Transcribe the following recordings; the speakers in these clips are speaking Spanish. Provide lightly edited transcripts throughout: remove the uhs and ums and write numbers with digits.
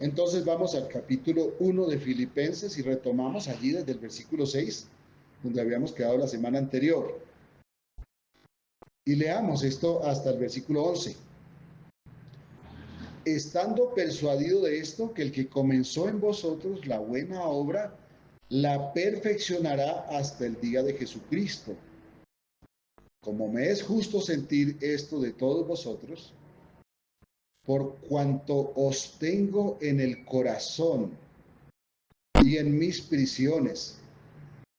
Entonces vamos al capítulo 1 de Filipenses y retomamos allí desde el versículo 6, donde habíamos quedado la semana anterior. Y leamos esto hasta el versículo 11. Estando persuadido de esto, que el que comenzó en vosotros la buena obra, la perfeccionará hasta el día de Jesucristo. Como me es justo sentir esto de todos vosotros, por cuanto os tengo en el corazón y en mis prisiones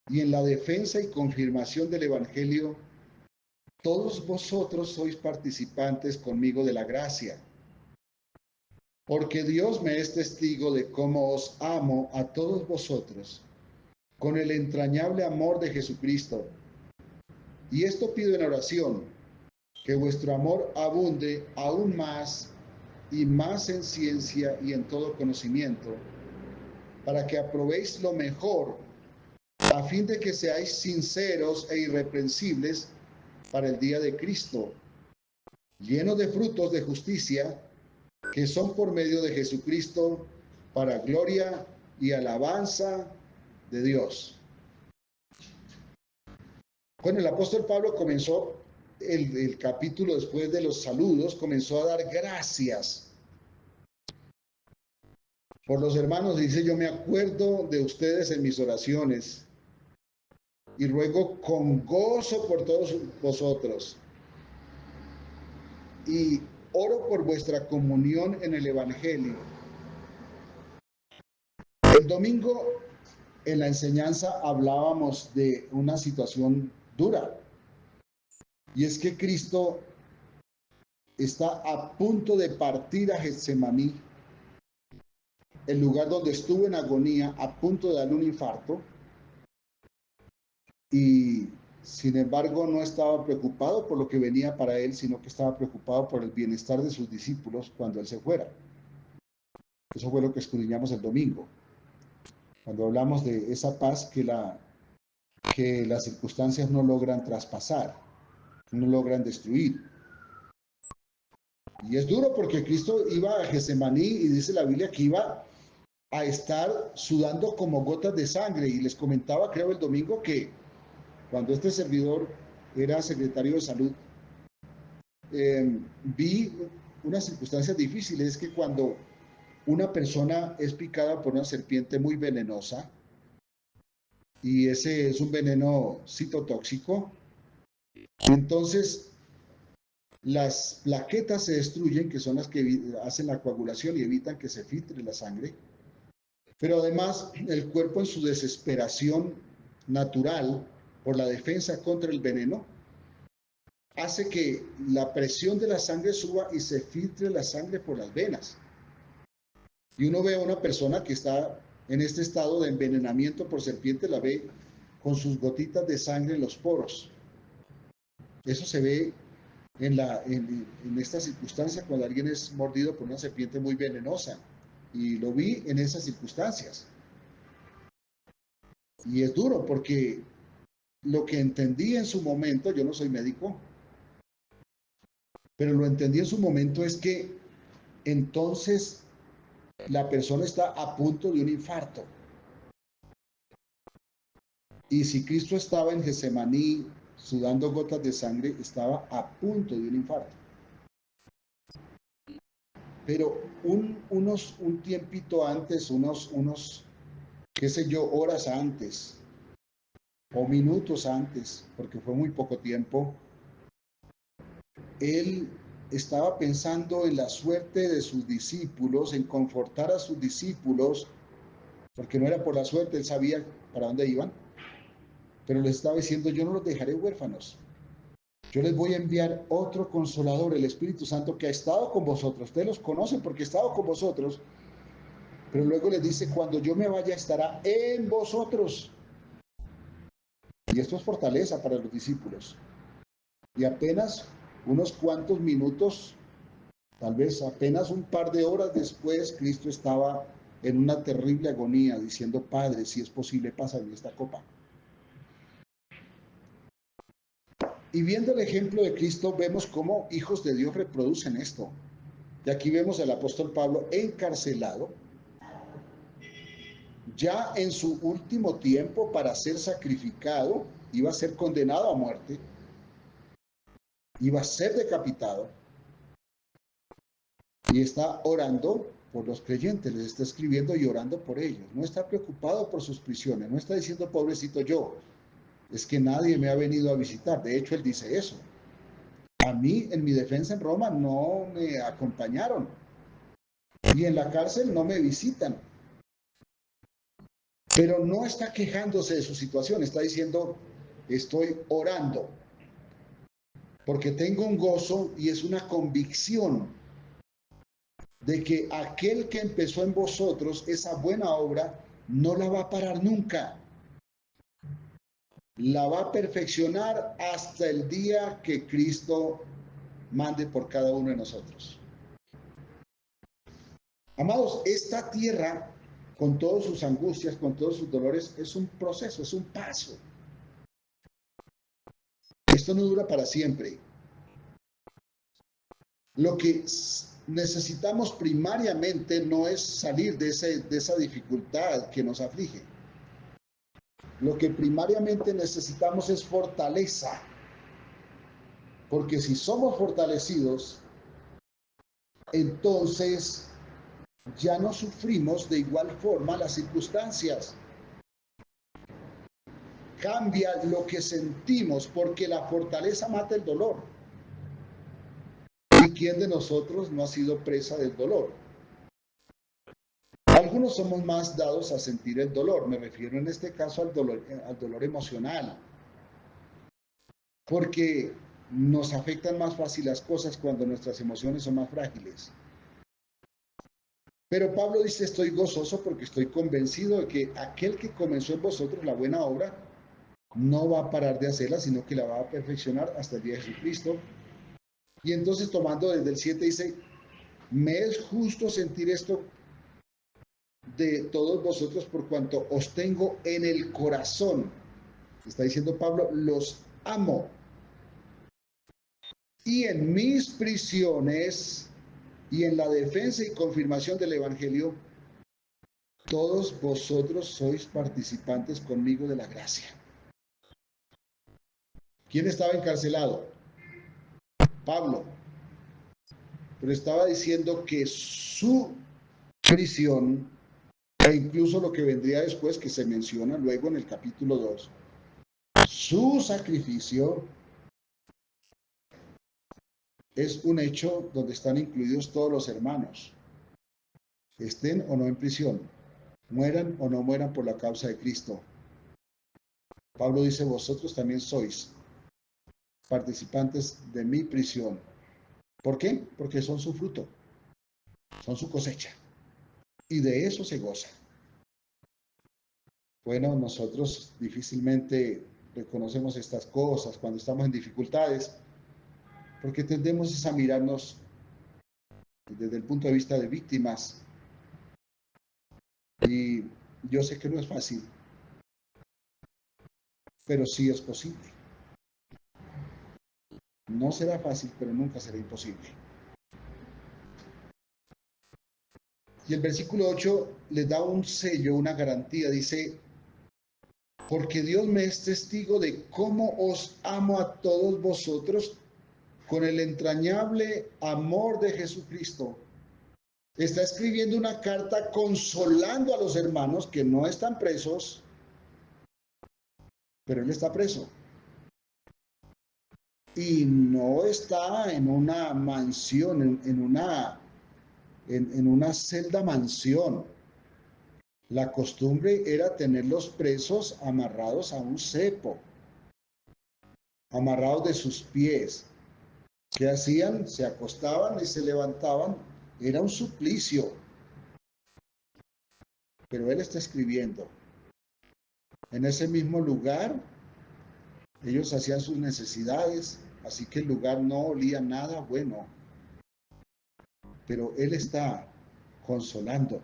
y en la defensa y confirmación del Evangelio, todos vosotros sois participantes conmigo de la gracia. Porque Dios me es testigo de cómo os amo a todos vosotros con el entrañable amor de Jesucristo. Y esto pido en oración, que vuestro amor abunde aún más y más en ciencia y en todo conocimiento, para que aprobéis lo mejor, a fin de que seáis sinceros e irreprensibles para el día de Cristo, llenos de frutos de justicia, que son por medio de Jesucristo, para gloria y alabanza de Dios. Bueno, el apóstol Pablo comenzó el capítulo después de los saludos, comenzó a dar gracias por los hermanos. Dice: yo me acuerdo de ustedes en mis oraciones y ruego con gozo por todos vosotros y oro por vuestra comunión en el Evangelio. El domingo en la enseñanza hablábamos de una situación dura, y es que Cristo está a punto de partir a Getsemaní, el lugar donde estuvo en agonía, a punto de darle un infarto, y sin embargo no estaba preocupado por lo que venía para él, sino que estaba preocupado por el bienestar de sus discípulos cuando él se fuera. Eso fue lo que escudriñamos el domingo, cuando hablamos de esa paz que las circunstancias no logran traspasar, no logran destruir. Y es duro porque Cristo iba a Getsemaní y dice la Biblia que iba a estar sudando como gotas de sangre. Y les comentaba, creo, el domingo, que cuando este servidor era secretario de salud, vi unas circunstancias difíciles. Es que cuando una persona es picada por una serpiente muy venenosa, y ese es un veneno citotóxico, entonces las plaquetas se destruyen, que son las que hacen la coagulación y evitan que se filtre la sangre. Pero además el cuerpo, en su desesperación natural por la defensa contra el veneno, hace que la presión de la sangre suba y se filtre la sangre por las venas. Y uno ve a una persona que está en este estado de envenenamiento por serpiente, la ve con sus gotitas de sangre en los poros. Eso se ve en esta circunstancia cuando alguien es mordido por una serpiente muy venenosa. Y lo vi en esas circunstancias. Y es duro porque lo que entendí en su momento, yo no soy médico, pero lo entendí en su momento, es que entonces la persona está a punto de un infarto. Y si Cristo estaba en Getsemaní sudando gotas de sangre, estaba a punto de un infarto. Pero un tiempito antes, qué sé yo, horas antes o minutos antes, porque fue muy poco tiempo, él estaba pensando en la suerte de sus discípulos, en confortar a sus discípulos, porque no era por la suerte, él sabía para dónde iban, pero les estaba diciendo: yo no los dejaré huérfanos, yo les voy a enviar otro consolador, el Espíritu Santo, que ha estado con vosotros. Ustedes los conocen porque ha estado con vosotros, pero luego les dice: cuando yo me vaya, estará en vosotros. Y esto es fortaleza para los discípulos. Y apenas unos cuantos minutos, tal vez apenas un par de horas después, Cristo estaba en una terrible agonía, diciendo: Padre, si es posible, pásame esta copa. Y viendo el ejemplo de Cristo, vemos cómo hijos de Dios reproducen esto. Y aquí vemos al apóstol Pablo encarcelado, ya en su último tiempo para ser sacrificado, iba a ser condenado a muerte, iba a ser decapitado, y está orando por los creyentes, les está escribiendo y orando por ellos. No está preocupado por sus prisiones, no está diciendo pobrecito yo, es que nadie me ha venido a visitar. De hecho, él dice eso. A mí, en mi defensa en Roma, no me acompañaron y en la cárcel no me visitan. Pero no está quejándose de su situación, está diciendo, estoy orando porque tengo un gozo y es una convicción de que aquel que empezó en vosotros esa buena obra no la va a parar nunca. La va a perfeccionar hasta el día que Cristo mande por cada uno de nosotros. Amados, esta tierra, con todas sus angustias, con todos sus dolores, es un proceso, es un paso. Esto no dura para siempre. Lo que necesitamos primariamente no es salir de esa dificultad que nos aflige. Lo que primariamente necesitamos es fortaleza. Porque si somos fortalecidos, entonces ya no sufrimos de igual forma las circunstancias. Cambia lo que sentimos porque la fortaleza mata el dolor. ¿Y quién de nosotros no ha sido presa del dolor? Algunos somos más dados a sentir el dolor, me refiero en este caso al dolor emocional, porque nos afectan más fácil las cosas cuando nuestras emociones son más frágiles. Pero Pablo dice, estoy gozoso porque estoy convencido de que aquel que comenzó en vosotros la buena obra no va a parar de hacerla, sino que la va a perfeccionar hasta el día de Jesucristo. Y entonces tomando desde el 7 dice, me es justo sentir esto de todos vosotros por cuanto os tengo en el corazón. Está diciendo Pablo, los amo. Y en mis prisiones y en la defensa y confirmación del Evangelio, todos vosotros sois participantes conmigo de la gracia. ¿Quién estaba encarcelado? Pablo. Pero estaba diciendo que su prisión, e incluso lo que vendría después, que se menciona luego en el capítulo 2, su sacrificio es un hecho donde están incluidos todos los hermanos, estén o no en prisión, mueran o no mueran por la causa de Cristo. Pablo dice, vosotros también sois participantes de mi prisión. ¿Por qué? Porque son su fruto, son su cosecha, y de eso se goza. Bueno, nosotros difícilmente reconocemos estas cosas cuando estamos en dificultades, porque tendemos a mirarnos desde el punto de vista de víctimas. Y yo sé que no es fácil, pero sí es posible. No será fácil, pero nunca será imposible. Y el versículo 8 les da un sello, una garantía. Dice, porque Dios me es testigo de cómo os amo a todos vosotros con el entrañable amor de Jesucristo. Está escribiendo una carta consolando a los hermanos que no están presos, pero él está preso. Y no está en una mansión, en una celda mansión. La costumbre era tenerlos presos amarrados a un cepo, amarrados de sus pies. ¿Qué hacían? Se acostaban y se levantaban. Era un suplicio. Pero él está escribiendo. En ese mismo lugar, ellos hacían sus necesidades, así que el lugar no olía nada bueno. Pero él está consolando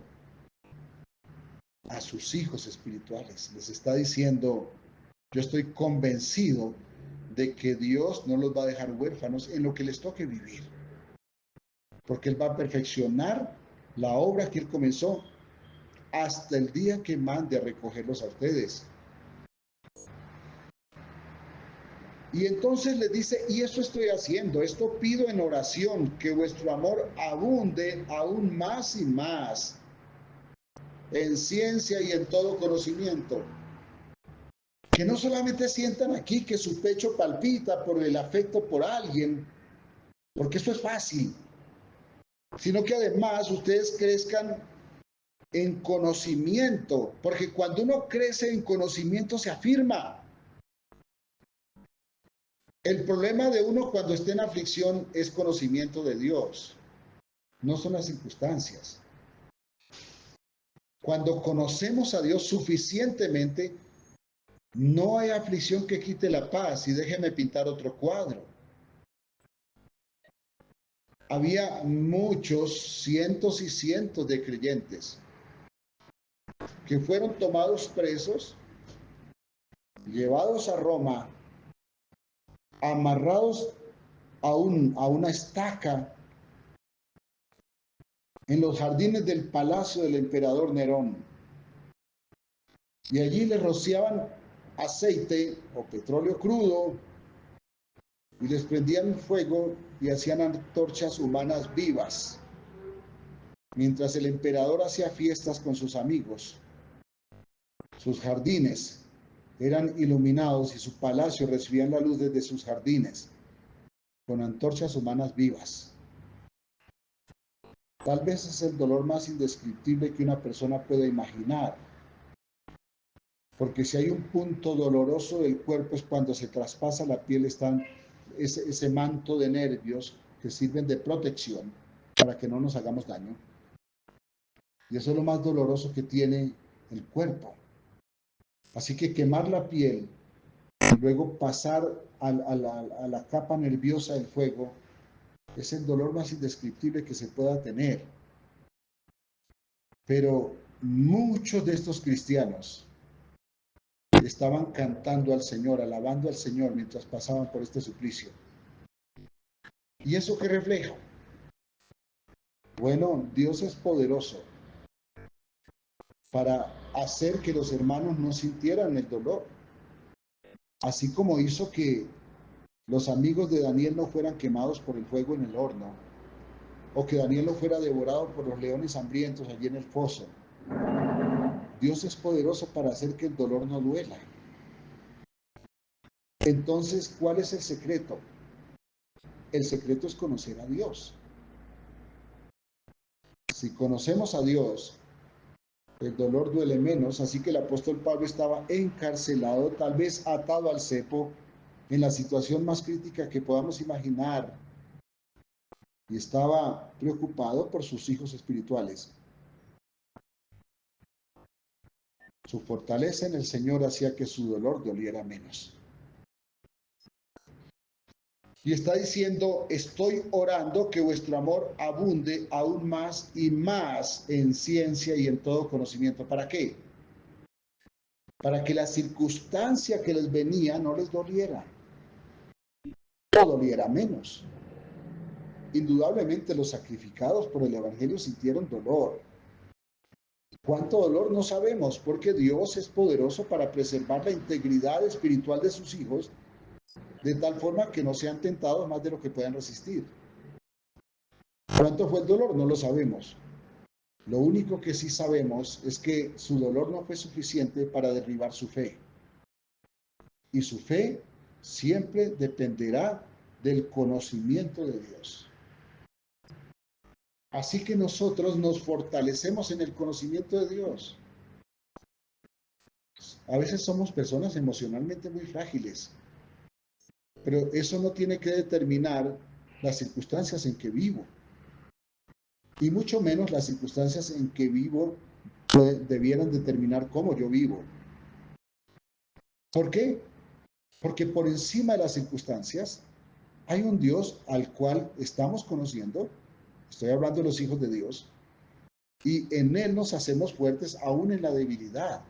a sus hijos espirituales. Les está diciendo, yo estoy convencido de que Dios no los va a dejar huérfanos en lo que les toque vivir, porque Él va a perfeccionar la obra que Él comenzó hasta el día que mande a recogerlos a ustedes. Y entonces les dice, y esto estoy haciendo, esto pido en oración, que vuestro amor abunde aún más y más en ciencia y en todo conocimiento. Que no solamente sientan aquí que su pecho palpita por el afecto por alguien, porque eso es fácil, sino que además ustedes crezcan en conocimiento, porque cuando uno crece en conocimiento se afirma. El problema de uno cuando está en aflicción es conocimiento de Dios, no son las circunstancias. Cuando conocemos a Dios suficientemente, no hay aflicción que quite la paz. Y déjeme pintar otro cuadro. Había muchos, cientos y cientos de creyentes que fueron tomados presos, llevados a Roma, amarrados a una estaca en los jardines del palacio del emperador Nerón. Y allí les rociaban aceite o petróleo crudo y les prendían fuego y hacían antorchas humanas vivas, mientras el emperador hacía fiestas con sus amigos. Sus jardines eran iluminados y su palacio recibía la luz desde sus jardines, con antorchas humanas vivas. Tal vez es el dolor más indescriptible que una persona pueda imaginar, porque si hay un punto doloroso del cuerpo es cuando se traspasa la piel, están ese manto de nervios que sirven de protección para que no nos hagamos daño. Y eso es lo más doloroso que tiene el cuerpo. Así que quemar la piel y luego pasar a la capa nerviosa del fuego es el dolor más indescriptible que se pueda tener. Pero muchos de estos cristianos estaban cantando al Señor, alabando al Señor mientras pasaban por este suplicio. ¿Y eso qué refleja? Bueno, Dios es poderoso para hacer que los hermanos no sintieran el dolor, así como hizo que los amigos de Daniel no fueran quemados por el fuego en el horno, o que Daniel no fuera devorado por los leones hambrientos allí en el foso. Dios es poderoso para hacer que el dolor no duela. Entonces, ¿cuál es el secreto? El secreto es conocer a Dios. Si conocemos a Dios, el dolor duele menos, así que el apóstol Pablo estaba encarcelado, tal vez atado al cepo, en la situación más crítica que podamos imaginar, y estaba preocupado por sus hijos espirituales. Su fortaleza en el Señor hacía que su dolor doliera menos. Y está diciendo, estoy orando que vuestro amor abunde aún más y más en ciencia y en todo conocimiento. ¿Para qué? Para que la circunstancia que les venía no les doliera, o doliera menos. Indudablemente los sacrificados por el Evangelio sintieron dolor. ¿Cuánto dolor? No sabemos, porque Dios es poderoso para preservar la integridad espiritual de sus hijos, de tal forma que no sean tentados más de lo que puedan resistir. ¿Cuánto fue el dolor? No lo sabemos. Lo único que sí sabemos es que su dolor no fue suficiente para derribar su fe. Y su fe siempre dependerá del conocimiento de Dios. Así que nosotros nos fortalecemos en el conocimiento de Dios. A veces somos personas emocionalmente muy frágiles, pero eso no tiene que determinar las circunstancias en que vivo, y mucho menos las circunstancias en que vivo debieran determinar cómo yo vivo. ¿Por qué? Porque por encima de las circunstancias hay un Dios al cual estamos conociendo, estoy hablando de los hijos de Dios, y en Él nos hacemos fuertes aún en la debilidad.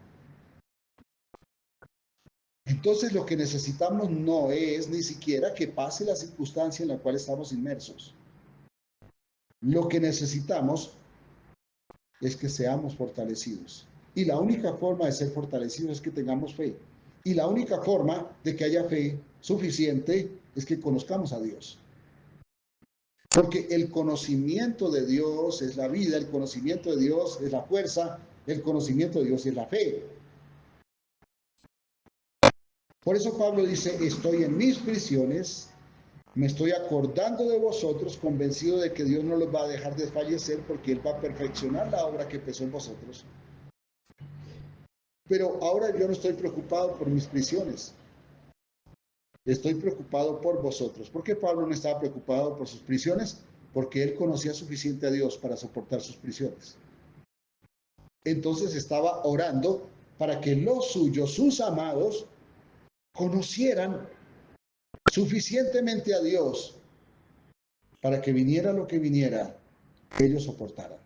Entonces lo que necesitamos no es ni siquiera que pase la circunstancia en la cual estamos inmersos. Lo que necesitamos es que seamos fortalecidos. Y la única forma de ser fortalecidos es que tengamos fe. Y la única forma de que haya fe suficiente es que conozcamos a Dios. Porque el conocimiento de Dios es la vida, el conocimiento de Dios es la fuerza, el conocimiento de Dios es la fe. Por eso Pablo dice, estoy en mis prisiones, me estoy acordando de vosotros, convencido de que Dios no los va a dejar desfallecer porque Él va a perfeccionar la obra que empezó en vosotros. Pero ahora yo no estoy preocupado por mis prisiones, estoy preocupado por vosotros. ¿Por qué Pablo no estaba preocupado por sus prisiones? Porque él conocía suficiente a Dios para soportar sus prisiones. Entonces estaba orando para que los suyos, sus amados, conocieran suficientemente a Dios para que viniera lo que viniera, ellos soportaran.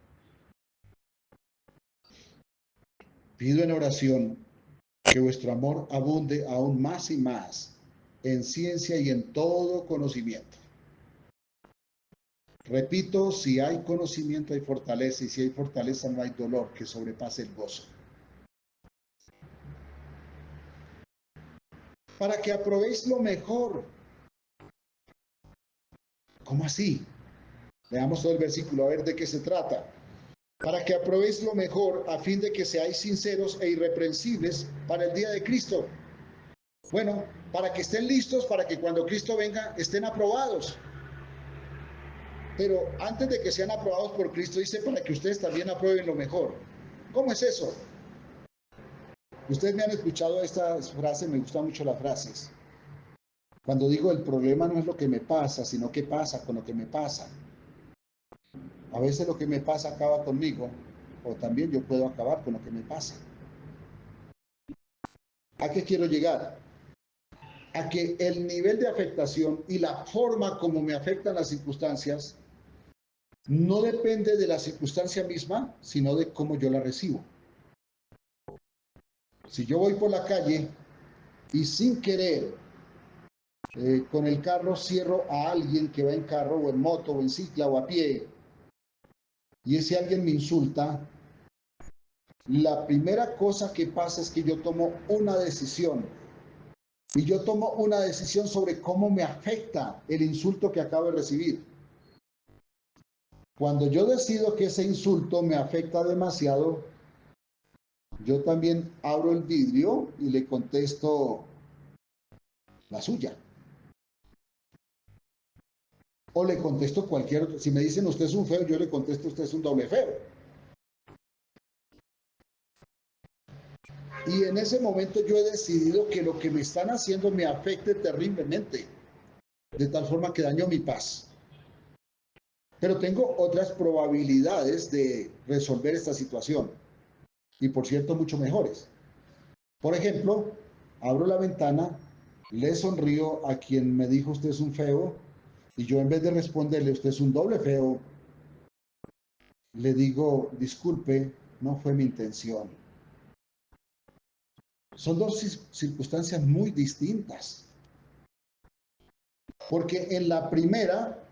Pido en oración que vuestro amor abunde aún más y más en ciencia y en todo conocimiento. Repito, si hay conocimiento hay fortaleza, y si hay fortaleza no hay dolor que sobrepase el gozo. Para que aprobéis lo mejor. ¿Cómo así? Veamos todo el versículo, a ver de qué se trata. Para que aprobéis lo mejor, a fin de que seáis sinceros e irreprensibles para el día de Cristo. Bueno, para que estén listos, para que cuando Cristo venga estén aprobados. Pero antes de que sean aprobados por Cristo, dice para que ustedes también aprueben lo mejor. ¿Cómo es eso? Ustedes me han escuchado estas frases, me gustan mucho las frases. Cuando digo el problema no es lo que me pasa, sino qué pasa con lo que me pasa. A veces lo que me pasa acaba conmigo, o también yo puedo acabar con lo que me pasa. ¿A qué quiero llegar? A que el nivel de afectación y la forma como me afectan las circunstancias no depende de la circunstancia misma, sino de cómo yo la recibo. Si yo voy por la calle y sin querer con el carro cierro a alguien que va en carro o en moto o en cicla o a pie y ese alguien me insulta, la primera cosa que pasa es que yo tomo una decisión y yo tomo una decisión sobre cómo me afecta el insulto que acabo de recibir. Cuando yo decido que ese insulto me afecta demasiado, yo también abro el vidrio y le contesto la suya. O le contesto cualquier otro. Si me dicen usted es un feo, yo le contesto usted es un doble feo. Y en ese momento yo he decidido que lo que me están haciendo me afecte terriblemente, de tal forma que daño mi paz. Pero tengo otras probabilidades de resolver esta situación. Y por cierto, mucho mejores. Por ejemplo, abro la ventana, le sonrío a quien me dijo usted es un feo, y yo en vez de responderle usted es un doble feo, le digo disculpe, no fue mi intención. Son dos circunstancias muy distintas. Porque en la primera,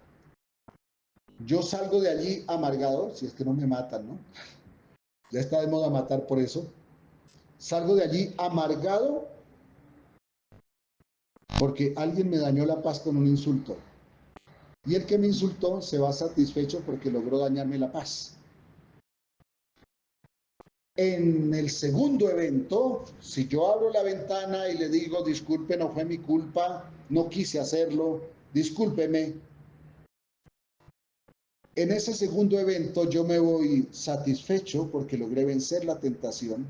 yo salgo de allí amargado, si es que no me matan, ¿no? Ya está de moda matar por eso. Salgo de allí amargado porque alguien me dañó la paz con un insulto. Y el que me insultó se va satisfecho porque logró dañarme la paz. En el segundo evento, si yo abro la ventana y le digo, disculpe, no fue mi culpa, no quise hacerlo, discúlpeme. En ese segundo evento yo me voy satisfecho porque logré vencer la tentación,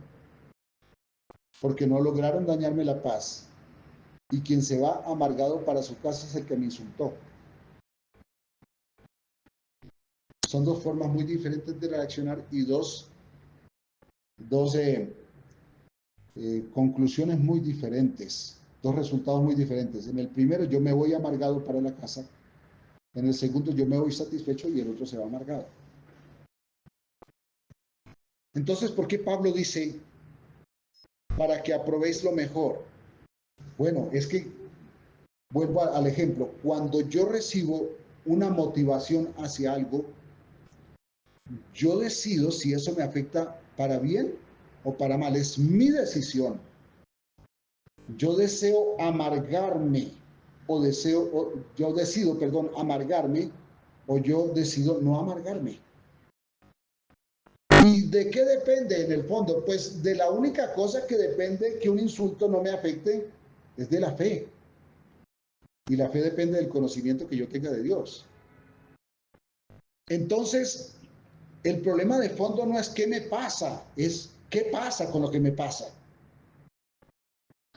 porque no lograron dañarme la paz. Y quien se va amargado para su casa es el que me insultó. Son dos formas muy diferentes de reaccionar y dos conclusiones muy diferentes, dos resultados muy diferentes. En el primero yo me voy amargado para la casa, en el segundo yo me voy satisfecho y el otro se va amargado. Entonces, ¿por qué Pablo dice, para que aprobéis lo mejor? Bueno, es que, vuelvo al ejemplo, cuando yo recibo una motivación hacia algo, Yo decido si eso me afecta para bien o para mal. Es mi decisión. Yo deseo amargarme yo decido, perdón, amargarme o yo decido no amargarme. ¿Y de qué depende en el fondo? Pues de la única cosa que depende que un insulto no me afecte es de la fe. Y la fe depende del conocimiento que yo tenga de Dios. Entonces, el problema de fondo no es qué me pasa, es qué pasa con lo que me pasa.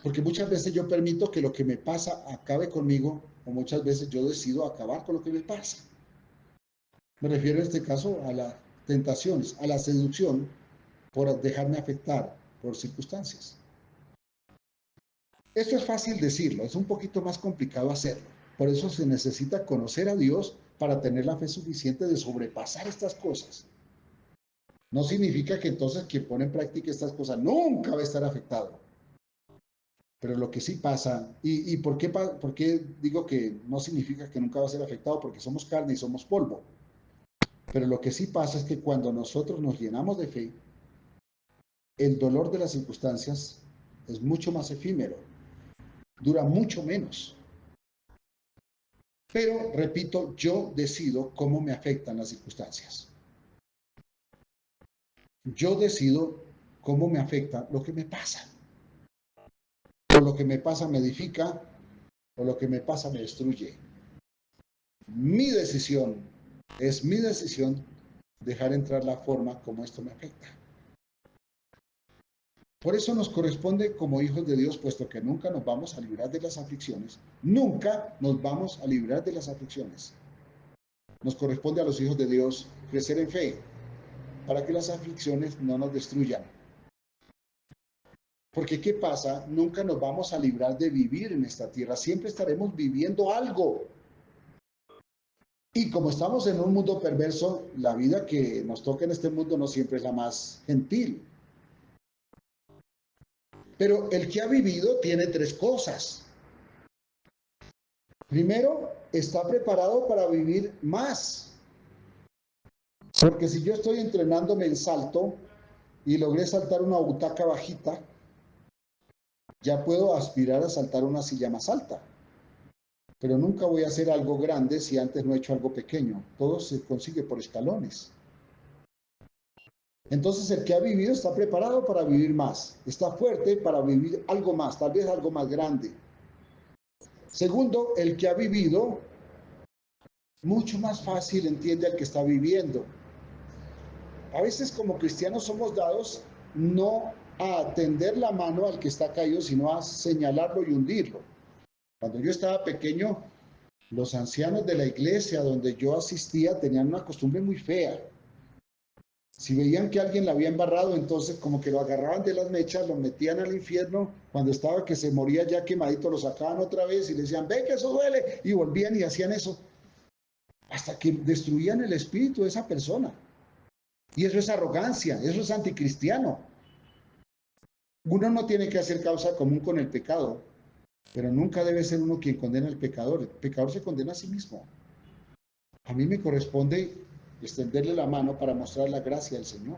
Porque muchas veces yo permito que lo que me pasa acabe conmigo, o muchas veces yo decido acabar con lo que me pasa. Me refiero en este caso a las tentaciones, a la seducción por dejarme afectar por circunstancias. Esto es fácil decirlo, es un poquito más complicado hacerlo. Por eso se necesita conocer a Dios para tener la fe suficiente de sobrepasar estas cosas. No significa que entonces quien pone en práctica estas cosas nunca va a estar afectado. Pero lo que sí pasa, ¿y por qué digo que no significa que nunca va a ser afectado? Porque somos carne y somos polvo. Pero lo que sí pasa es que cuando nosotros nos llenamos de fe, el dolor de las circunstancias es mucho más efímero, dura mucho menos. Pero, repito, yo decido cómo me afectan las circunstancias. Yo decido cómo me afecta lo que me pasa. O lo que me pasa me edifica, o lo que me pasa me destruye. Mi decisión, es mi decisión dejar entrar la forma como esto me afecta. Por eso nos corresponde como hijos de Dios, puesto que nunca nos vamos a librar de las aflicciones, nunca nos vamos a librar de las aflicciones. Nos corresponde a los hijos de Dios crecer en fe para que las aflicciones no nos destruyan. Porque ¿qué pasa? Nunca nos vamos a librar de vivir en esta tierra, siempre estaremos viviendo algo. Y como estamos en un mundo perverso, la vida que nos toca en este mundo no siempre es la más gentil. Pero el que ha vivido tiene tres cosas. Primero, está preparado para vivir más. Porque si yo estoy entrenándome en salto y logré saltar una butaca bajita, ya puedo aspirar a saltar una silla más alta. Pero nunca voy a hacer algo grande si antes no he hecho algo pequeño. Todo se consigue por escalones. Entonces el que ha vivido está preparado para vivir más, está fuerte para vivir algo más, tal vez algo más grande. Segundo, el que ha vivido, mucho más fácil entiende al que está viviendo. A veces como cristianos somos dados no a tender la mano al que está caído, sino a señalarlo y hundirlo. Cuando yo estaba pequeño, los ancianos de la iglesia donde yo asistía tenían una costumbre muy fea. Si veían que alguien la había embarrado, entonces como que lo agarraban de las mechas, lo metían al infierno, cuando estaba que se moría ya quemadito, lo sacaban otra vez y le decían, ve que eso duele, y volvían y hacían eso, hasta que destruían el espíritu de esa persona. Y eso es arrogancia, eso es anticristiano. Uno no tiene que hacer causa común con el pecado, pero nunca debe ser uno quien condena al pecador. El pecador se condena a sí mismo. A mí me corresponde extenderle la mano para mostrar la gracia del Señor.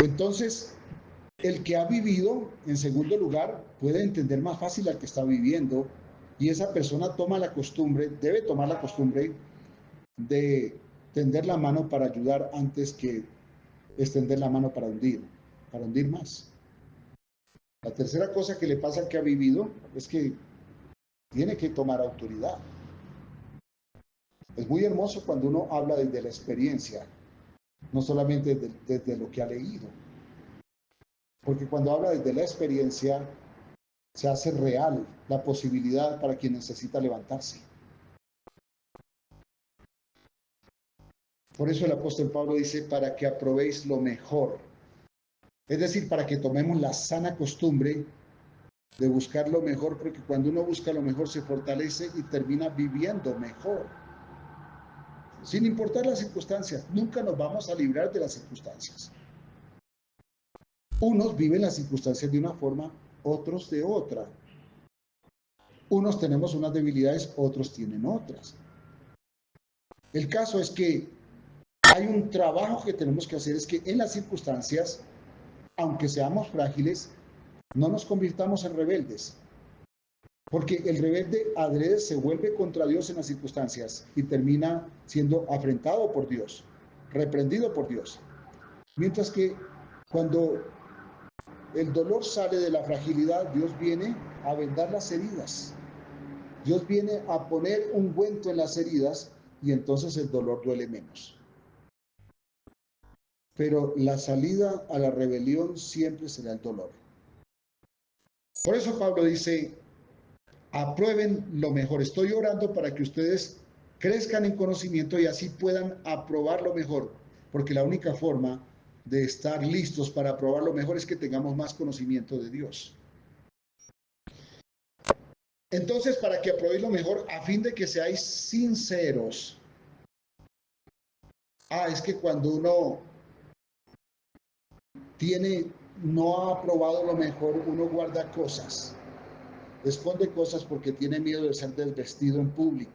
Entonces, el que ha vivido, en segundo lugar, puede entender más fácil al que está viviendo y esa persona toma la costumbre, debe tomar la costumbre de tender la mano para ayudar antes que extender la mano para hundir más. La tercera cosa que le pasa al que ha vivido es que tiene que tomar autoridad. Es muy hermoso cuando uno habla desde la experiencia, no solamente desde lo que ha leído, porque cuando habla desde la experiencia se hace real la posibilidad para quien necesita levantarse. Por eso el apóstol Pablo dice, para que aprobéis lo mejor. Es decir, para que tomemos la sana costumbre de buscar lo mejor, porque cuando uno busca lo mejor se fortalece y termina viviendo mejor. Sin importar las circunstancias, nunca nos vamos a librar de las circunstancias. Unos viven las circunstancias de una forma, otros de otra. Unos tenemos unas debilidades, otros tienen otras. El caso es que hay un trabajo que tenemos que hacer, es que en las circunstancias, aunque seamos frágiles, no nos convirtamos en rebeldes. Porque el rebelde adrede se vuelve contra Dios en las circunstancias y termina siendo afrentado por Dios, reprendido por Dios. Mientras que cuando el dolor sale de la fragilidad, Dios viene a vendar las heridas. Dios viene a poner ungüento en las heridas y entonces el dolor duele menos. Pero la salida a la rebelión siempre será el dolor. Por eso Pablo dice, aprueben lo mejor. Estoy orando para que ustedes crezcan en conocimiento y así puedan aprobar lo mejor, porque la única forma de estar listos para aprobar lo mejor es que tengamos más conocimiento de Dios. Entonces, para que aprobéis lo mejor, a fin de que seáis sinceros. Es que cuando uno no ha aprobado lo mejor, uno guarda cosas, esconde cosas porque tiene miedo de ser desvestido en público.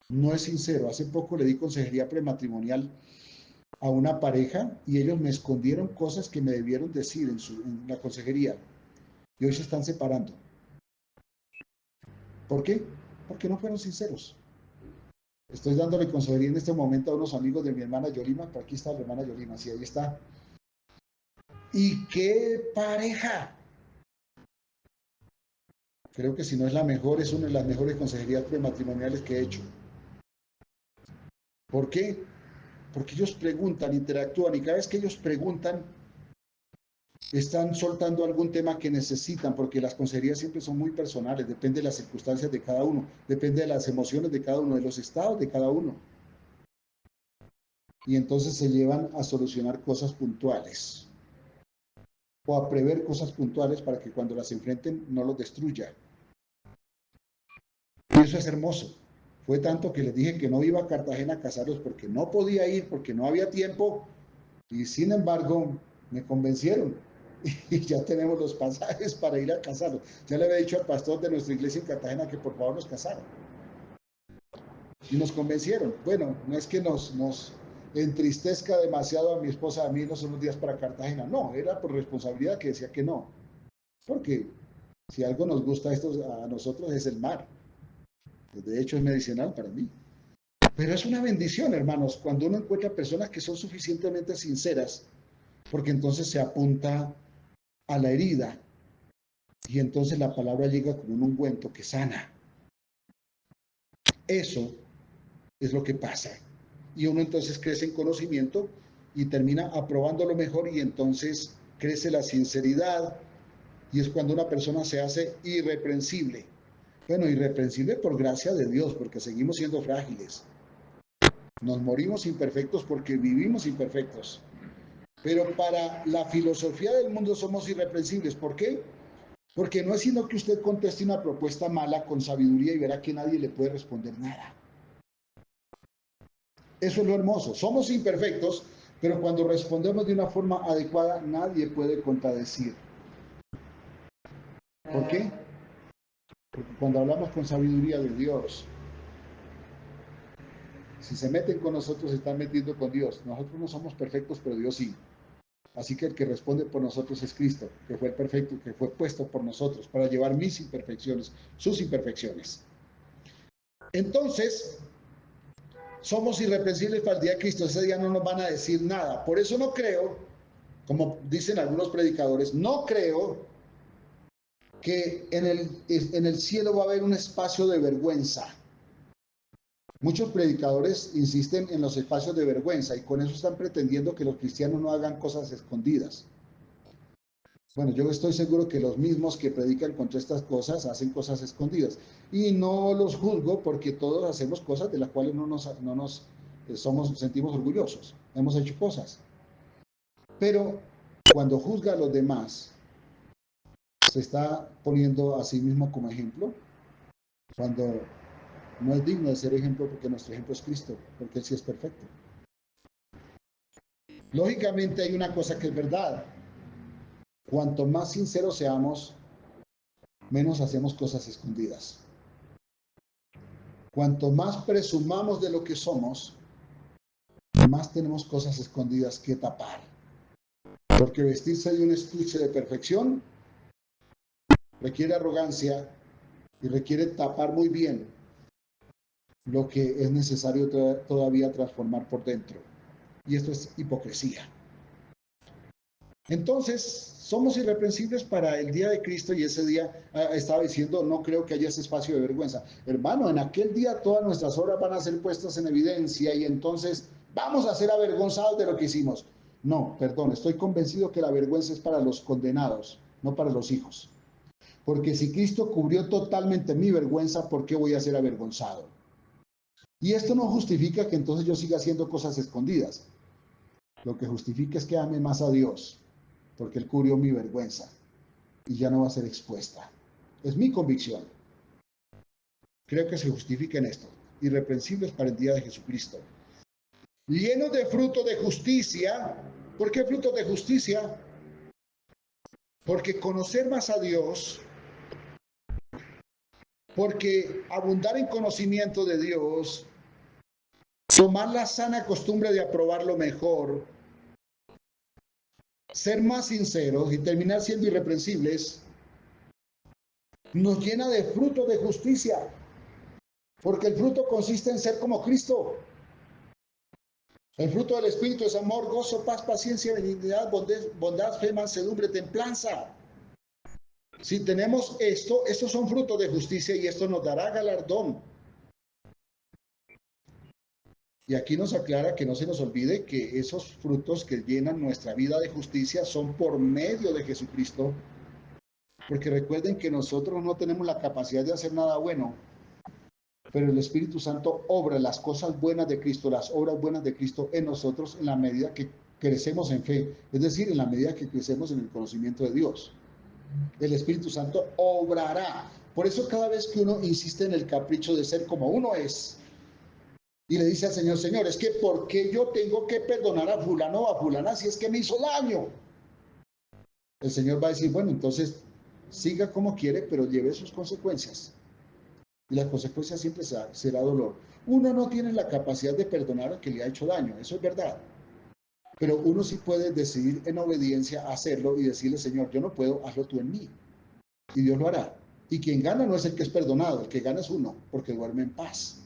No es sincero. Hace poco le di consejería prematrimonial a una pareja y ellos me escondieron cosas que me debieron decir en la consejería y hoy se están separando. ¿Por qué? Porque no fueron sinceros. Estoy dándole consejería en este momento a unos amigos de mi hermana Yolima, por aquí está la hermana Yolima, sí, ahí está. ¿Y qué pareja? Creo que si no es la mejor, es una de las mejores consejerías prematrimoniales que he hecho. ¿Por qué? Porque ellos preguntan, interactúan y cada vez que ellos preguntan, están soltando algún tema que necesitan, porque las consejerías siempre son muy personales, depende de las circunstancias de cada uno, depende de las emociones de cada uno, de los estados de cada uno. Y entonces se llevan a solucionar cosas puntuales o a prever cosas puntuales para que cuando las enfrenten no los destruya. Y eso es hermoso. Fue tanto que les dije que no iba a Cartagena a casarlos porque no podía ir, porque no había tiempo, y sin embargo me convencieron y ya tenemos los pasajes para ir a casarlos. Ya le había dicho al pastor de nuestra iglesia en Cartagena que por favor nos casaran. Y nos convencieron. Bueno, no es que nos entristezca demasiado a mi esposa, a mí no son los días para Cartagena. No, era por responsabilidad que decía que no. Porque si algo nos gusta esto a nosotros es el mar. De hecho es medicinal para mí. Pero es una bendición, hermanos, cuando uno encuentra personas que son suficientemente sinceras, porque entonces se apunta a la herida y entonces la palabra llega como un ungüento que sana. Eso es lo que pasa. Y uno entonces crece en conocimiento y termina aprobando lo mejor y entonces crece la sinceridad y es cuando una persona se hace irreprensible. Bueno, irreprensible por gracia de Dios, porque seguimos siendo frágiles. Nos morimos imperfectos porque vivimos imperfectos. Pero para la filosofía del mundo somos irreprensibles. ¿Por qué? Porque no es sino que usted conteste una propuesta mala con sabiduría y verá que nadie le puede responder nada. Eso es lo hermoso. Somos imperfectos, pero cuando respondemos de una forma adecuada, nadie puede contradecir. ¿Por qué? Porque cuando hablamos con sabiduría de Dios, si se meten con nosotros, se están metiendo con Dios. Nosotros no somos perfectos, pero Dios sí. Así que el que responde por nosotros es Cristo, que fue el perfecto, que fue puesto por nosotros para llevar mis imperfecciones, sus imperfecciones. Entonces, somos irreprensibles para el día de Cristo. Ese día no nos van a decir nada. Por eso no creo, como dicen algunos predicadores, no creo que en el cielo va a haber un espacio de vergüenza. Muchos predicadores insisten en los espacios de vergüenza y con eso están pretendiendo que los cristianos no hagan cosas escondidas. Bueno, yo estoy seguro que los mismos que predican contra estas cosas hacen cosas escondidas. Y no los juzgo porque todos hacemos cosas de las cuales no nos sentimos orgullosos. Hemos hecho cosas. Pero cuando juzga a los demás, se está poniendo a sí mismo como ejemplo, cuando no es digno de ser ejemplo porque nuestro ejemplo es Cristo, porque Él sí es perfecto. Lógicamente hay una cosa que es verdad. Cuanto más sinceros seamos, menos hacemos cosas escondidas. Cuanto más presumamos de lo que somos, más tenemos cosas escondidas que tapar. Porque vestirse de un estuche de perfección requiere arrogancia y requiere tapar muy bien lo que es necesario todavía transformar por dentro. Y esto es hipocresía. Entonces, somos irreprensibles para el día de Cristo y ese día estaba diciendo, no creo que haya ese espacio de vergüenza. Hermano, en aquel día todas nuestras obras van a ser puestas en evidencia y entonces vamos a ser avergonzados de lo que hicimos. No, perdón, estoy convencido que la vergüenza es para los condenados, no para los hijos. Porque si Cristo cubrió totalmente mi vergüenza, ¿por qué voy a ser avergonzado? Y esto no justifica que entonces yo siga haciendo cosas escondidas. Lo que justifica es que ame más a Dios, porque Él cubrió mi vergüenza y ya no va a ser expuesta. Es mi convicción. Creo que se justifica en esto. Irreprensibles para el día de Jesucristo. Llenos de fruto de justicia. ¿Por qué fruto de justicia? Porque conocer más a Dios, porque abundar en conocimiento de Dios, tomar la sana costumbre de aprobar lo mejor, ser más sinceros y terminar siendo irreprensibles, nos llena de fruto de justicia, porque el fruto consiste en ser como Cristo. El fruto del Espíritu es amor, gozo, paz, paciencia, benignidad, bondad, fe, mansedumbre, templanza. Si tenemos esto, estos son frutos de justicia y esto nos dará galardón. Y aquí nos aclara que no se nos olvide que esos frutos que llenan nuestra vida de justicia son por medio de Jesucristo, porque recuerden que nosotros no tenemos la capacidad de hacer nada bueno, pero el Espíritu Santo obra las cosas buenas de Cristo, las obras buenas de Cristo en nosotros en la medida que crecemos en fe, es decir, en la medida que crecemos en el conocimiento de Dios. El Espíritu Santo obrará. Por eso cada vez que uno insiste en el capricho de ser como uno es, y le dice al Señor, Señor, es que ¿por qué yo tengo que perdonar a fulano o a fulana si es que me hizo daño? El Señor va a decir, bueno, entonces siga como quiere, pero lleve sus consecuencias. Y la consecuencia siempre será dolor. Uno no tiene la capacidad de perdonar al que le ha hecho daño, eso es verdad. Pero uno sí puede decidir en obediencia hacerlo y decirle, Señor, yo no puedo, hazlo tú en mí. Y Dios lo hará. Y quien gana no es el que es perdonado, el que gana es uno, porque duerme en paz.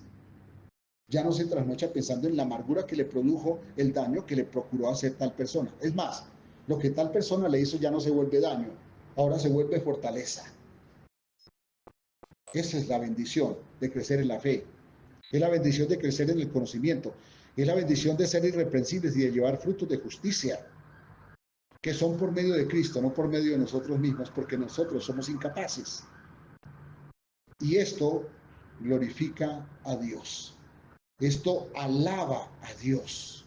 Ya no se trasnocha pensando en la amargura que le produjo el daño que le procuró hacer tal persona. Es más, lo que tal persona le hizo ya no se vuelve daño, ahora se vuelve fortaleza. Esa es la bendición de crecer en la fe. Es la bendición de crecer en el conocimiento. Es la bendición de ser irreprensibles y de llevar frutos de justicia, que son por medio de Cristo, no por medio de nosotros mismos, porque nosotros somos incapaces. Y esto glorifica a Dios. Esto alaba a Dios.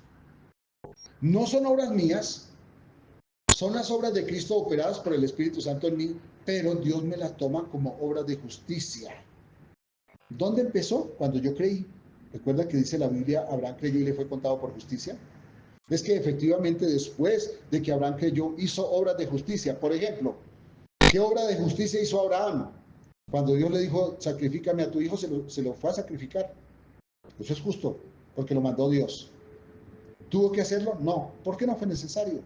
No son obras mías, son las obras de Cristo operadas por el Espíritu Santo en mí, pero Dios me las toma como obras de justicia. ¿Dónde empezó? Cuando yo creí. ¿Recuerda que dice la Biblia, Abraham creyó y le fue contado por justicia? Es que efectivamente después de que Abraham creyó, hizo obras de justicia. Por ejemplo, ¿qué obra de justicia hizo Abraham? Cuando Dios le dijo, sacrifícame a tu hijo, se lo fue a sacrificar. Eso es justo, porque lo mandó Dios. ¿Tuvo que hacerlo? No. ¿Por qué no fue necesario?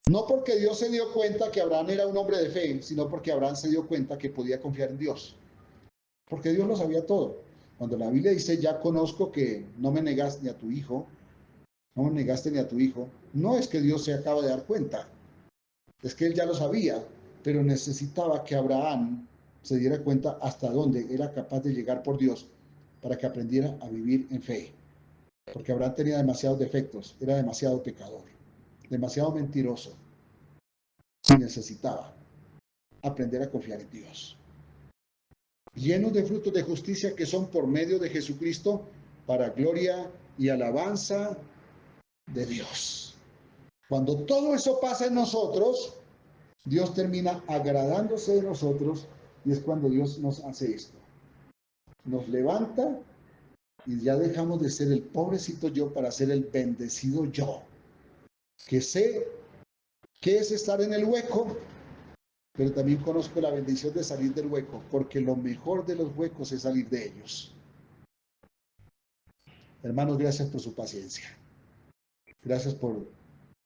No porque Dios se dio cuenta que Abraham era un hombre de fe, sino porque Abraham se dio cuenta que podía confiar en Dios. Porque Dios lo sabía todo. Cuando la Biblia dice, ya conozco que no me negaste ni a tu hijo, no me negaste ni a tu hijo, no es que Dios se acaba de dar cuenta, es que él ya lo sabía, pero necesitaba que Abraham se diera cuenta hasta dónde era capaz de llegar por Dios para que aprendiera a vivir en fe. Porque Abraham tenía demasiados defectos, era demasiado pecador, demasiado mentiroso, y necesitaba aprender a confiar en Dios. Llenos de frutos de justicia que son por medio de Jesucristo para gloria y alabanza de Dios. Cuando todo eso pasa en nosotros, Dios termina agradándose de nosotros y es cuando Dios nos hace esto. Nos levanta y ya dejamos de ser el pobrecito yo para ser el bendecido yo, que sé qué es estar en el hueco, pero también conozco la bendición de salir del hueco, porque lo mejor de los huecos es salir de ellos. Hermanos, gracias por su paciencia. Gracias por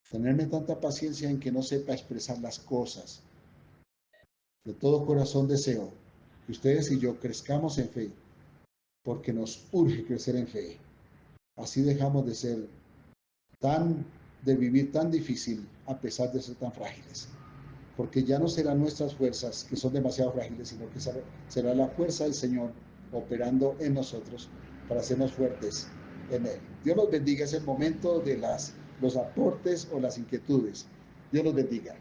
tenerme tanta paciencia en que no sepa expresar las cosas. De todo corazón deseo que ustedes y yo crezcamos en fe, porque nos urge crecer en fe. Así dejamos de ser de vivir tan difícil a pesar de ser tan frágiles. Porque ya no serán nuestras fuerzas que son demasiado frágiles, sino que será la fuerza del Señor operando en nosotros para hacernos fuertes en Él. Dios los bendiga. Es el momento de los aportes o las inquietudes. Dios los bendiga.